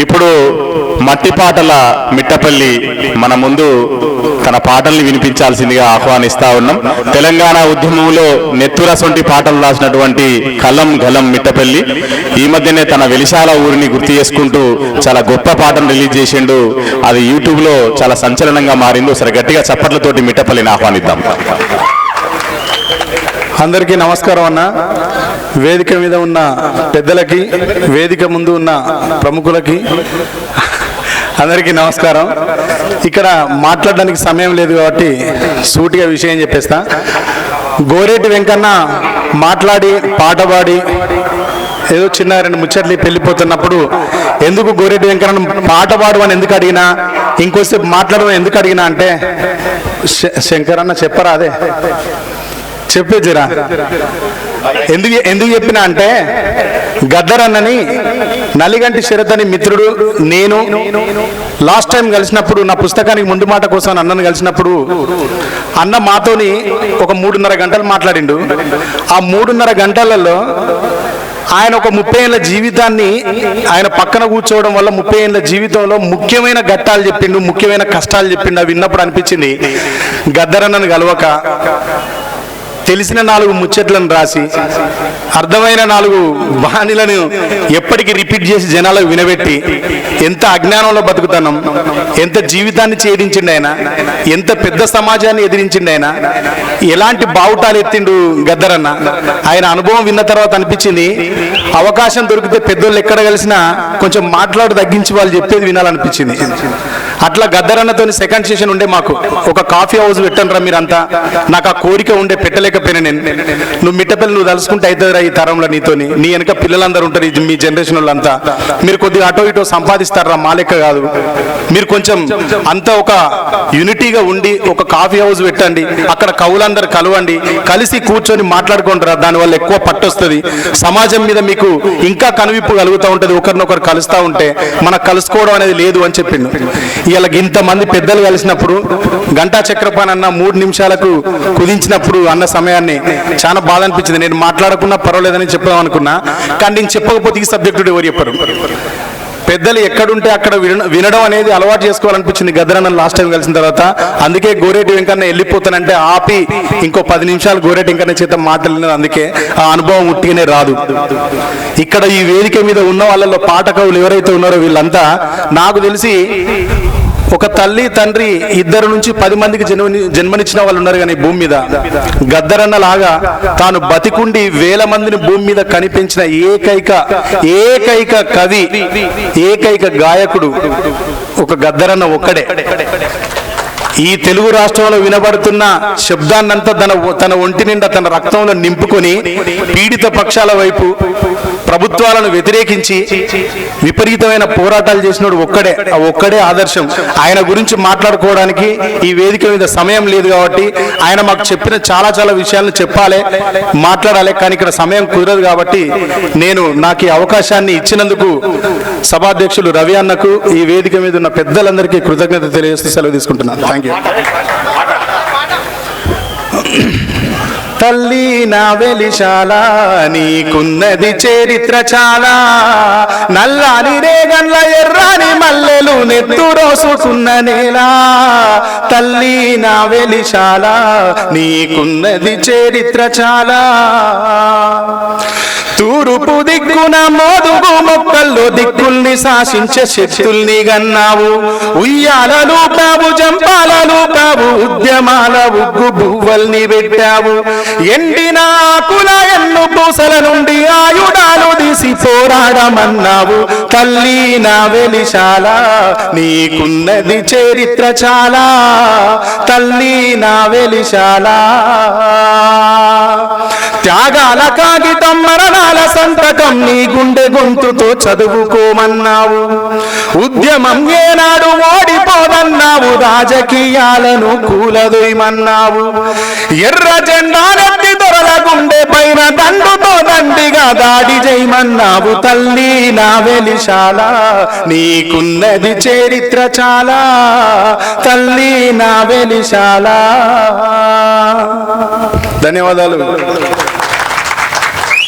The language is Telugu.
ఇప్పుడు మట్టి పాటల మిట్టపల్లి మన ముందు తన పాటల్ని వినిపించాల్సిందిగా ఆహ్వానిస్తా ఉన్నాం. తెలంగాణ ఉద్యమంలో నెత్తురసొంటి పాటలు రాసినటువంటి కలం గలం మిట్టపల్లి ఈ మధ్యనే తన వెలిశాల ఊరిని గుర్తు చేసుకుంటూ చాలా గొప్ప పాటను రిలీజ్ చేసిండు. అది యూట్యూబ్ లో చాలా సంచలనంగా మారింది. సరే గట్టిగా చప్పట్లతోటి మిట్టపల్లిని ఆహ్వానిద్దాం. అందరికీ నమస్కారం అన్న. వేదిక మీద ఉన్న పెద్దలకి, వేదిక ముందు ఉన్న ప్రముఖులకి అందరికీ నమస్కారం. ఇక్కడ మాట్లాడడానికి సమయం లేదు కాబట్టి సూటిగా విషయం చెప్పేస్తా. గోరేటి వెంకన్న మాట్లాడి పాట పాడి ఏదో చిన్న రెండు ముచ్చట్లు వెళ్ళిపోతున్నప్పుడు ఎందుకు గోరేటి వెంకన్న పాట పాడు అని ఎందుకు అడిగినా, ఇంకోసేపు మాట్లాడమని ఎందుకు అడిగినా అంటే, శంకర్ అన్న చెప్పరా అదే చెప్పేదిరా ఎందుకు చెప్పినా అంటే, గద్దర్ అన్నని నలిగంటి శరత్ అని మిత్రుడు నేను లాస్ట్ టైం కలిసినప్పుడు నా పుస్తకానికి ముందు మాట కోసం అన్నను కలిసినప్పుడు అన్న మాతోని ఒక 3.5 గంటలు మాట్లాడిండు. ఆ 3.5 గంటలలో ఆయన ఒక 30 ఏళ్ళ జీవితాన్ని ఆయన పక్కన కూర్చోవడం వల్ల 30 ఏళ్ళ జీవితంలో ముఖ్యమైన ఘట్టాలు చెప్పిండు, ముఖ్యమైన కష్టాలు చెప్పిండు. అవి విన్నప్పుడు అనిపించింది గద్దర్ అన్నను కలవక తెలిసిన 4 ముచ్చట్లను రాసి అర్థమైన 4 బాణీలను ఎప్పటికీ రిపీట్ చేసి జనాలకు వినబెట్టి ఎంత అజ్ఞానంలో బతుకుతున్నాం, ఎంత జీవితాన్ని ఛేదించిండు ఆయన, ఎంత పెద్ద సమాజాన్ని ఎదిరించిండు ఆయన, ఎలాంటి బావుటాలు ఎత్తిండు గద్దరన్న. ఆయన అనుభవం విన్న తర్వాత అనిపించింది అవకాశం దొరికితే పెద్దోళ్ళు ఎక్కడ కలిసినా కొంచెం మాట్లాడు తగ్గించి వాళ్ళు చెప్పేది వినాలనిపించింది. అట్లా గద్దరన్నతో సెకండ్ సెషన్ ఉండే మాకు ఒక కాఫీ హౌస్ పెట్టండిరా మీరంతా. నాకు ఆ కోరిక ఉండే, పెట్టలేకపోయినా నేను. నువ్వు మిట్టపల్లి నువ్వు తలుసుకుంటే అవుతుందిరా ఈ తరంలో నీతోని, నీ వెనక పిల్లలందరూ ఉంటారు మీ జనరేషన్ వాళ్ళంతా, మీరు కొద్దిగా అటో ఇటో సంపాదిస్తారా, మా లెక్క కాదు. మీరు కొంచెం అంతా ఒక యూనిటీగా ఉండి ఒక కాఫీ హౌస్ పెట్టండి, అక్కడ కవులందరూ కలవండి, కలిసి కూర్చొని మాట్లాడుకుంటారా, దానివల్ల ఎక్కువ పట్టొస్తుంది, సమాజం మీద మీకు ఇంకా కనువిప్పు కలుగుతూ ఉంటుంది, ఒకరినొకరు కలుస్తూ ఉంటే. మనకు కలుసుకోవడం అనేది లేదు అని చెప్పిండు. ఇలా ఇంతమంది పెద్దలు కలిసినప్పుడు గంటా చక్రపాణి అన్న 3 నిమిషాలకు కుదించినప్పుడు అన్న సమయాన్ని చాలా బాధ అనిపించింది. నేను మాట్లాడకున్నా పర్వాలేదని చెప్దాం అనుకున్నా, కానీ నేను చెప్పకపోతే ఈ సబ్జెక్టు ఎవరు చెప్పరు. పెద్దలు ఎక్కడుంటే అక్కడ వినడం అనేది అలవాటు చేసుకోవాలనిపించింది గద్దరన్న లాస్ట్ టైం కలిసిన తర్వాత. అందుకే గోరేటి వెంకన్న వెళ్ళిపోతానంటే ఆపి ఇంకో 10 నిమిషాలు గోరేటి వెంకన్న చేత మాట్లాడినది. అందుకే ఆ అనుభవం ఉట్టిగానే రాదు. ఇక్కడ ఈ వేదిక మీద ఉన్న వాళ్ళలో పాఠకవులు ఎవరైతే ఉన్నారో వీళ్ళంతా నాకు తెలిసి ఒక తల్లి తండ్రి 2 నుంచి 10 మందికి జన్మనిచ్చిన వాళ్ళు ఉన్నారు. కానీ భూమి మీద గద్దరన్న లాగా తాను బతికుండి 1000 మందిని భూమి మీద కనిపించిన ఏకైక కవి, ఏకైక గాయకుడు ఒక గద్దరన్న ఒక్కడే. ఈ తెలుగు రాష్ట్రంలో వినబడుతున్న శబ్దాన్నంతా తన ఒంటి నిండా తన రక్తంలో నింపుకొని పీడిత పక్షాల వైపు, ప్రభుత్వాలను వ్యతిరేకించి విపరీతమైన పోరాటాలు చేసినోడు ఒక్కడే. ఆ ఒక్కడే ఆదర్శం. ఆయన గురించి మాట్లాడుకోవడానికి ఈ వేదిక మీద సమయం లేదు కాబట్టి ఆయన మాకు చెప్పిన చాలా విషయాలను చెప్పాలి, మాట్లాడాలి, కానీ ఇక్కడ సమయం కుదరదు కాబట్టి నాకు ఈ అవకాశాన్ని ఇచ్చినందుకు సభాధ్యక్షులు రవి అన్నకు, ఈ వేదిక మీద ఉన్న పెద్దలందరికీ కృతజ్ఞత తెలియజేస్తూ సెలవు తీసుకుంటున్నాను. Thank you. తల్లి నా వెలిశాల నీకున్నది చరిత్ర చాలా, నల్లాని రేగన్ల ఎర్రాని మల్లెలు నెత్తురోసుకున్న నేల. తల్లి నా వెలిశాల నీకున్నది చరిత్ర చాలా, తూర్పు దిక్కున మోదుగు మొక్కల్లో దిక్కుల్ని శాసించే శక్తుల్ని గన్నావు. ఉయ్యాలలు కావు, జంపాలలు కావు, ఉద్యమాల ఉగ్గు బువ్వల్ని పెట్టావు. ఎండిన ఆకుల ఎన్ను పూసల నుండి ఆయుధాలు తీసి పోరాడమన్నావు. తల్లి నా వెలిశాల నీకున్నది చరిత్ర చాలా, తల్లి నా వెలిశాల. త్యాగాల కాగితం, మరణాల సంతకం నీ గుండె గొంతుతో చదువుకోమన్నావు. ఉద్యమం ఏనాడు ఓడిపోదన్నావు, రాజకీయాలను కూలదొయ్యమన్నావు. ఎర్ర జెండాలెత్తి దొరల గుండె పైన దండుతో దండిగా దాడి చేయమన్నావు. తల్లి నా వెలిశాల నీకున్నది చరిత్ర చాలా, తల్లి నా వెలిశాల. ధన్యవాదాలు.